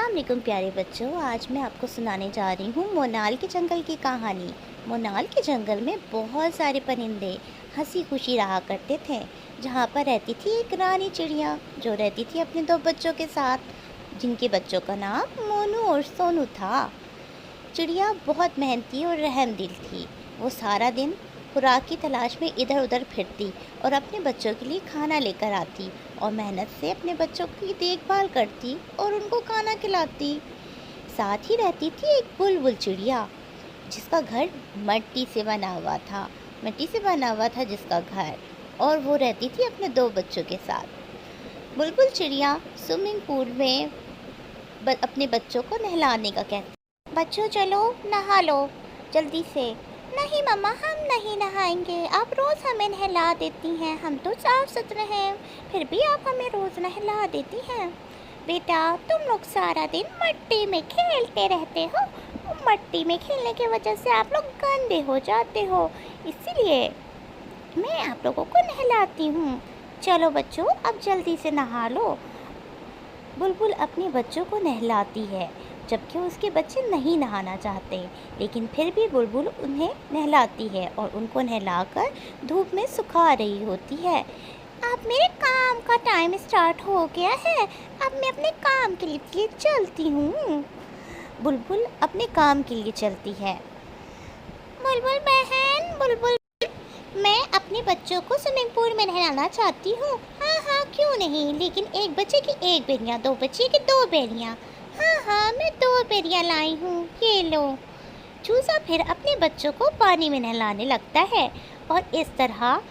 अस्सलाम वालेकुम प्यारे बच्चों। आज मैं आपको सुनाने जा रही हूँ मोनाल के जंगल की कहानी। मोनाल के जंगल में बहुत सारे परिंदे हंसी खुशी रहा करते थे। जहाँ पर रहती थी एक रानी चिड़िया जो रहती थी अपने दो बच्चों के साथ, जिनके बच्चों का नाम मोनू और सोनू था। चिड़िया बहुत मेहनती और रहमदिल थी। वो सारा दिन खुराक की तलाश में इधर उधर फिरती और अपने बच्चों के लिए खाना लेकर आती और मेहनत से अपने बच्चों की देखभाल करती और उनको खाना खिलाती। साथ ही रहती थी एक बुलबुल चिड़िया जिसका घर मिट्टी से बना हुआ था। मिट्टी से बना हुआ था जिसका घर, और वो रहती थी अपने दो बच्चों के साथ। बुलबुल चिड़िया स्विमिंग पूल में अपने बच्चों को नहलाने का कहती, बच्चों चलो नहा लो जल्दी से। नहीं मम्मा, हम नहीं नहाएंगे, आप रोज़ हमें नहला देती हैं, हम तो साफ सुथरे हैं, फिर भी आप हमें रोज़ नहला देती हैं। बेटा तुम लोग सारा दिन मिट्टी में खेलते रहते हो, मिट्टी में खेलने की वजह से आप लोग गंदे हो जाते हो, इसीलिए मैं आप लोगों को नहलाती हूँ। चलो बच्चों अब जल्दी से नहा लो। बुलबुल अपने बच्चों को नहलाती है जबकि उसके बच्चे नहीं नहाना चाहते, लेकिन फिर भी बुलबुल उन्हें नहलाती है और उनको नहलाकर धूप में सुखा रही होती है। अब मेरे काम का टाइम स्टार्ट हो गया है, अब मैं अपने काम के लिए चलती हूँ। बुलबुल अपने काम के लिए चलती है। बुलबुल बहन, बुलबुल, मैं अपने बच्चों को स्विमिंग पूल में नहलाना चाहती हूँ। हाँ हाँ क्यों नहीं, लेकिन एक बच्चे की एक बेरियाँ, दो बच्चे की दो बेरियाँ। हाँ हाँ मैं दो बेरियाँ लाई हूँ, ये लो। चूजा फिर अपने बच्चों को पानी में नहलाने लगता है और इस तरह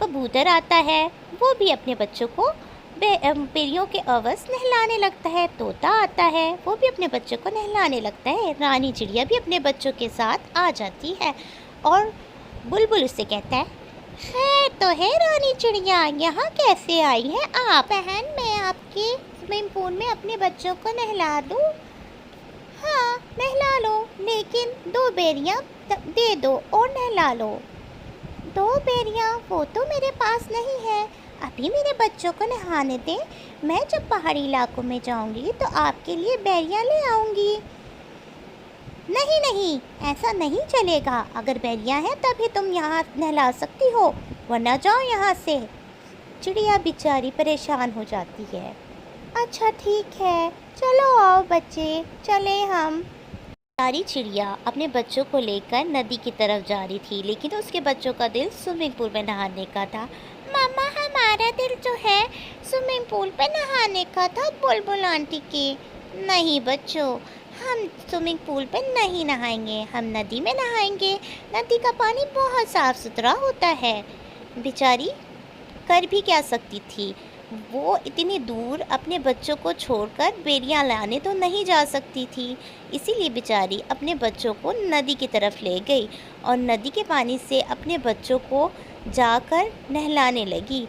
कबूतर आता है, वो भी अपने बच्चों को बेरियों के अवस नहलाने लगता है। तोता आता है, वो भी अपने बच्चों को नहलाने लगता है। रानी चिड़िया भी अपने बच्चों के साथ आ जाती है और बुलबुल उससे कहता है, खैर तो है रानी चिड़िया, यहाँ कैसे आई है आप? बहन मैं आपके स्विमिंग पूल में अपने बच्चों को नहला दूँ? हाँ नहला लो, लेकिन दो बेरियाँ दे दो और नहला लो। दो बेरियाँ वो तो मेरे पास नहीं है, अभी मेरे बच्चों को नहाने दें, मैं जब पहाड़ी इलाकों में जाऊंगी तो आपके लिए बेरियाँ ले आऊंगी। नहीं नहीं ऐसा नहीं चलेगा, अगर बैरियाँ हैं तभी तुम यहाँ नहला सकती हो, वरना जाओ यहाँ से। चिड़िया बेचारी परेशान हो जाती है। अच्छा ठीक है, चलो आओ बच्चे, चले हम। सारी चिड़िया अपने बच्चों को लेकर नदी की तरफ जा रही थी, लेकिन उसके बच्चों का दिल स्विमिंग पूल में नहाने का था। मामा हमारा दिल जो है स्विमिंग पूल पे नहाने का था, बुलबुल आंटी की। नहीं बच्चों, हम स्विमिंग पूल पे नहीं नहाएंगे, हम नदी में नहाएंगे, नदी का पानी बहुत साफ सुथरा होता है। बेचारी कर भी क्या सकती थी, वो इतनी दूर अपने बच्चों को छोड़कर बेरियां लाने तो नहीं जा सकती थी, इसीलिए बेचारी अपने बच्चों को नदी की तरफ ले गई और नदी के पानी से अपने बच्चों को जाकर नहलाने लगी।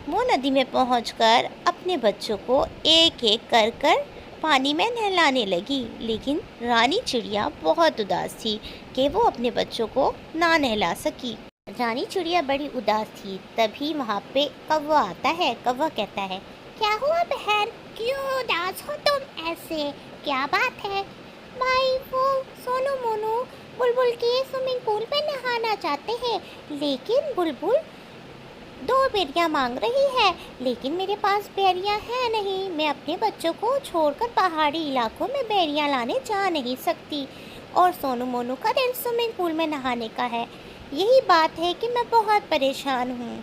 वो नदी में पहुंचकर अपने बच्चों को एक एक कर कर पानी में नहलाने लगी, लेकिन रानी चिड़िया बहुत उदास थी कि वो अपने बच्चों को ना नहला सकी। रानी चिड़िया बड़ी उदास थी, तभी वहाँ पे कौवा आता है। कौवा कहता है, क्या हुआ बहन, क्यों उदास हो तुम ऐसे, क्या बात है? भाई वो सोनू मोनू बुलबुल के स्विमिंग पूल पे नहाना चाहते हैं, लेकिन बुलबुल दो बेरियां मांग रही है, लेकिन मेरे पास बेरियां है नहीं, मैं अपने बच्चों को छोड़कर पहाड़ी इलाकों में बेरियां लाने जा नहीं सकती, और सोनू मोनू का दिल स्विमिंग पूल में नहाने का है। यही बात है कि मैं बहुत परेशान हूँ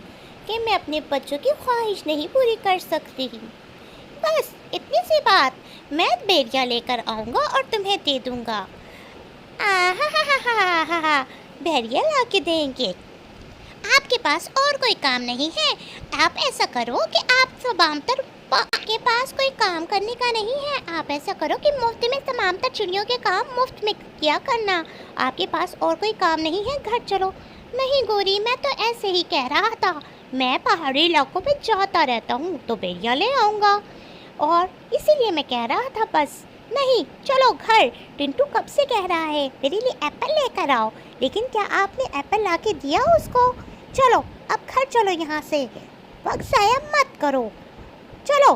कि मैं अपने बच्चों की ख्वाहिश नहीं पूरी कर सकती। बस इतनी सी बात, मैं बेरियां लेकर आऊँगा और तुम्हें दे दूँगा। आहा, बेरियां ला के देंगे? आपके पास और कोई काम नहीं है? आप ऐसा करो कि आप समांतर के पास कोई काम करने का नहीं है, आप ऐसा करो कि मुफ्त में समांतर चिड़ियों के काम मुफ्त में किया करना। आपके पास और कोई काम नहीं है, घर चलो। नहीं गोरी, मैं तो ऐसे ही कह रहा था, मैं पहाड़ी इलाकों पे जाता रहता हूँ तो बेरियां ले आऊँगा, और इसीलिए मैं कह रहा था बस। नहीं चलो घर, टिंटू कब से कह रहा है मेरे लिए एप्पल लेकर आओ, लेकिन क्या आपने एप्पल ला के दिया उसको? चलो अब घर चलो यहाँ से, वक्त ज़ाया मत करो, चलो।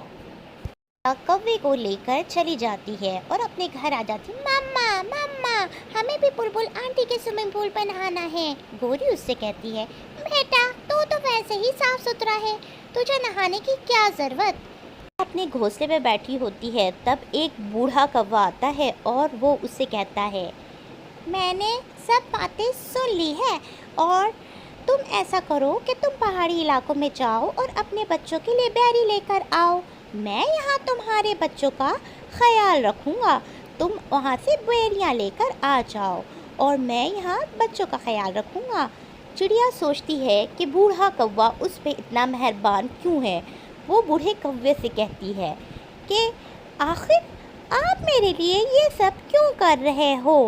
कौवे को लेकर चली जाती है और अपने घर आ जाती है। मम्मा मम्मा, हमें भी बुलबुल आंटी के स्विमिंग पूल पर नहाना है। गोरी उससे कहती है, बेटा तू तो वैसे ही साफ सुथरा है, तुझे नहाने की क्या जरूरत। अपने घोंसले में बैठी होती है, तब एक बूढ़ा कौवा आता है और वो उससे कहता है, मैंने सब बातें सुन ली है और तुम ऐसा करो कि तुम पहाड़ी इलाकों में जाओ और अपने बच्चों के लिए बैरी लेकर आओ। मैं यहाँ तुम्हारे बच्चों का ख्याल रखूँगा। तुम वहाँ से बेरियाँ लेकर आ जाओ और मैं यहाँ बच्चों का ख्याल रखूँगा। चिड़िया सोचती है कि बूढ़ा कौवा उस पर इतना मेहरबान क्यों है। वो बूढ़े कौवे से कहती है कि आखिर आप मेरे लिए ये सब क्यों कर रहे हो।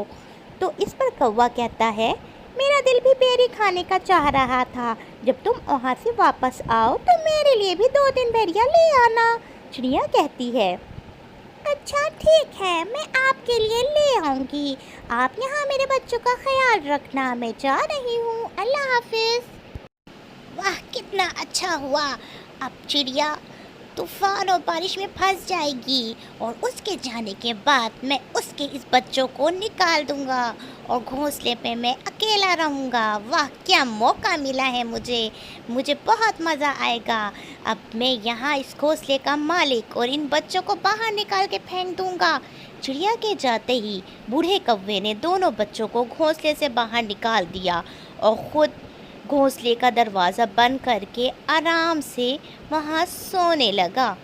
तो इस पर कौवा कहता है, मेरा दिल भी बेरी खाने का चाह रहा था। जब तुम वहाँ से वापस आओ तो मेरे लिए भी 2 दिन बेरियाँ ले आना। चिड़िया कहती है, अच्छा ठीक है, मैं आपके लिए ले आऊँगी। आप यहाँ मेरे बच्चों का ख्याल रखना, मैं जा रही हूँ, अल्लाह हाफिज़। वाह कितना अच्छा हुआ। अब चिड़िया तूफान और बारिश में फंस जाएगी और उसके जाने के बाद मैं उसके इस बच्चों को निकाल दूंगा और घोंसले पे मैं अकेला रहूंगा। वाह क्या मौका मिला है मुझे बहुत मज़ा आएगा। अब मैं यहाँ इस घोंसले का मालिक और इन बच्चों को बाहर निकाल के फेंक दूंगा। चिड़िया के जाते ही बूढ़े कौवे ने दोनों बच्चों को घोंसले से बाहर निकाल दिया और ख़ुद घोंसले का दरवाज़ा बंद करके आराम से वहाँ सोने लगा।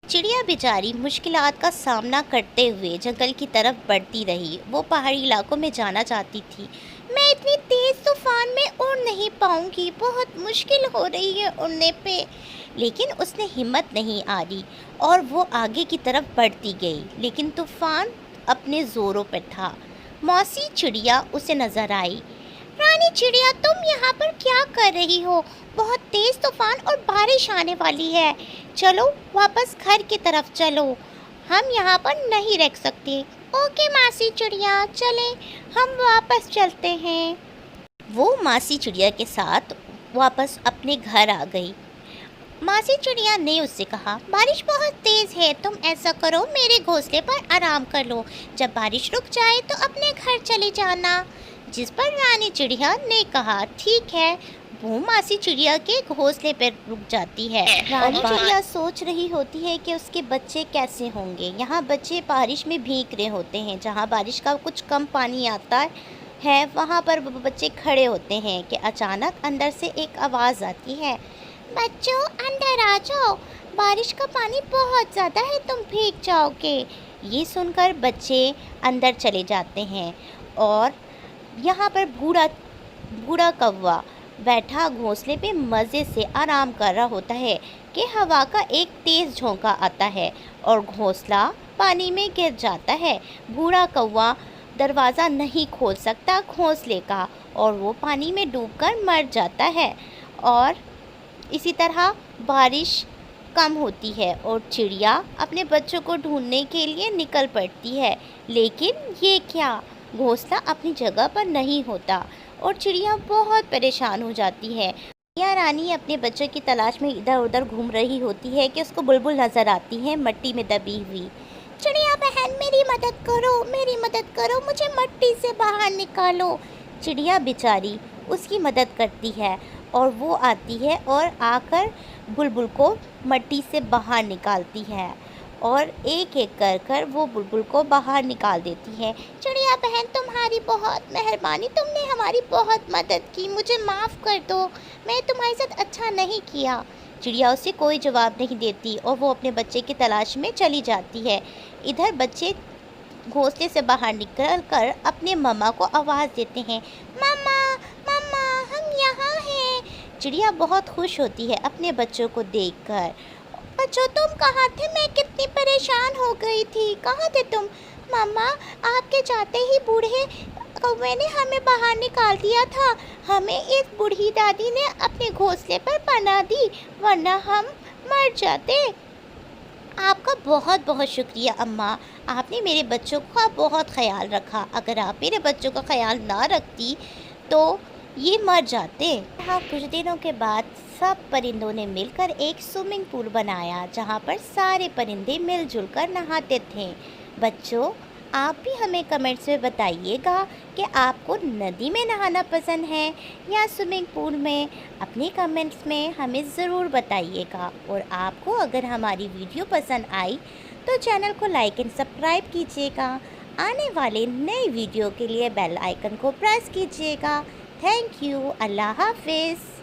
चिड़िया बेचारी मुश्किलात का सामना करते हुए जंगल की तरफ बढ़ती रही। वो पहाड़ी इलाकों में जाना चाहती थी। मैं इतनी तेज़ तूफान में उड़ नहीं पाऊंगी, बहुत मुश्किल हो रही है उड़ने पे। लेकिन उसने हिम्मत नहीं हारी और वो आगे की तरफ बढ़ती गई, लेकिन तूफान अपने ज़ोरों पर था। मौसी चिड़िया उसे नज़र आई। रानी चिड़िया, तुम यहाँ पर क्या कर रही हो? बहुत तेज तूफान और बारिश आने वाली है। चलो वापस घर की तरफ चलो, हम यहाँ पर नहीं रह सकते। ओके मासी चिड़िया, चलें, हम वापस चलते हैं। वो मासी चिड़िया के साथ वापस अपने घर आ गई। मासी चिड़िया ने उससे कहा, बारिश बहुत तेज़ है, तुम ऐसा करो मेरे घोंसले पर आराम कर लो। जब बारिश रुक जाए तो अपने घर चले जाना। जिस पर रानी चिड़िया ने कहा, ठीक है। वो मासी चिड़िया के घोंसले पर रुक जाती है। रानी चिड़िया सोच रही होती है कि उसके बच्चे कैसे होंगे। यहाँ बच्चे बारिश में भीग रहे होते हैं। जहाँ बारिश का कुछ कम पानी आता है वहाँ पर बच्चे खड़े होते हैं कि अचानक अंदर से एक आवाज़ आती है, बच्चों अंदर आ जाओ, बारिश का पानी बहुत ज़्यादा है, तुम भीग जाओगे। ये सुनकर बच्चे अंदर चले जाते हैं और यहाँ पर बूढ़ा कौवा बैठा घोंसले पे मज़े से आराम कर रहा होता है कि हवा का एक तेज़ झोंका आता है और घोंसला पानी में गिर जाता है। बूढ़ा कौवा दरवाज़ा नहीं खोल सकता घोंसले का और वो पानी में डूबकर मर जाता है। और इसी तरह बारिश कम होती है और चिड़िया अपने बच्चों को ढूंढने के लिए निकल पड़ती है। लेकिन ये क्या, घोंसला अपनी जगह पर नहीं होता और चिड़िया बहुत परेशान हो जाती है। चिड़िया रानी अपने बच्चों की तलाश में इधर उधर घूम रही होती है कि उसको बुलबुल नज़र आती है मट्टी में दबी हुई। चिड़िया बहन मेरी मदद करो, मुझे मट्टी से बाहर निकालो। चिड़िया बेचारी उसकी मदद करती है और वो आती है और आकर बुलबुल को मट्टी से बाहर निकालती है और एक एक कर वो बुलबुल को बाहर निकाल देती है। चिड़िया बहन तुम्हारी बहुत मेहरबानी, तुमने हमारी बहुत मदद की, मुझे माफ़ कर दो, मैं तुम्हारे साथ अच्छा नहीं किया। चिड़िया उसे कोई जवाब नहीं देती और वो अपने बच्चे की तलाश में चली जाती है। इधर बच्चे घोंसले से बाहर निकल कर अपने मम्मा को आवाज़ देते हैं, मम्मा मम्मा हम यहाँ हैं। चिड़िया बहुत खुश होती है अपने बच्चों को देखकर। बच्चों तुम कहाँ थे? मैं कितनी परेशान हो गई थी, कहाँ थे तुम? मम्मा आपके जाते ही बूढ़े कौवे ने हमें बाहर निकाल दिया था, हमें इस बूढ़ी दादी ने अपने घोंसले पर बना दी, वरना हम मर जाते। आपका बहुत बहुत शुक्रिया अम्मा, आपने मेरे बच्चों का बहुत ख्याल रखा। अगर आप मेरे बच्चों का ख्याल ना रखती तो ये मर जाते। हाँ, कुछ दिनों के बाद सब परिंदों ने मिलकर एक स्विमिंग पूल बनाया जहाँ पर सारे परिंदे मिलजुल कर नहाते थे। बच्चों, आप भी हमें कमेंट्स में बताइएगा कि आपको नदी में नहाना पसंद है या स्विमिंग पूल में। अपने कमेंट्स में हमें ज़रूर बताइएगा। और आपको अगर हमारी वीडियो पसंद आई तो चैनल को लाइक एंड सब्सक्राइब कीजिएगा। आने वाले नई वीडियो के लिए बेल आइकन को प्रेस कीजिएगा। Thank you. अल्लाह हाफिज़।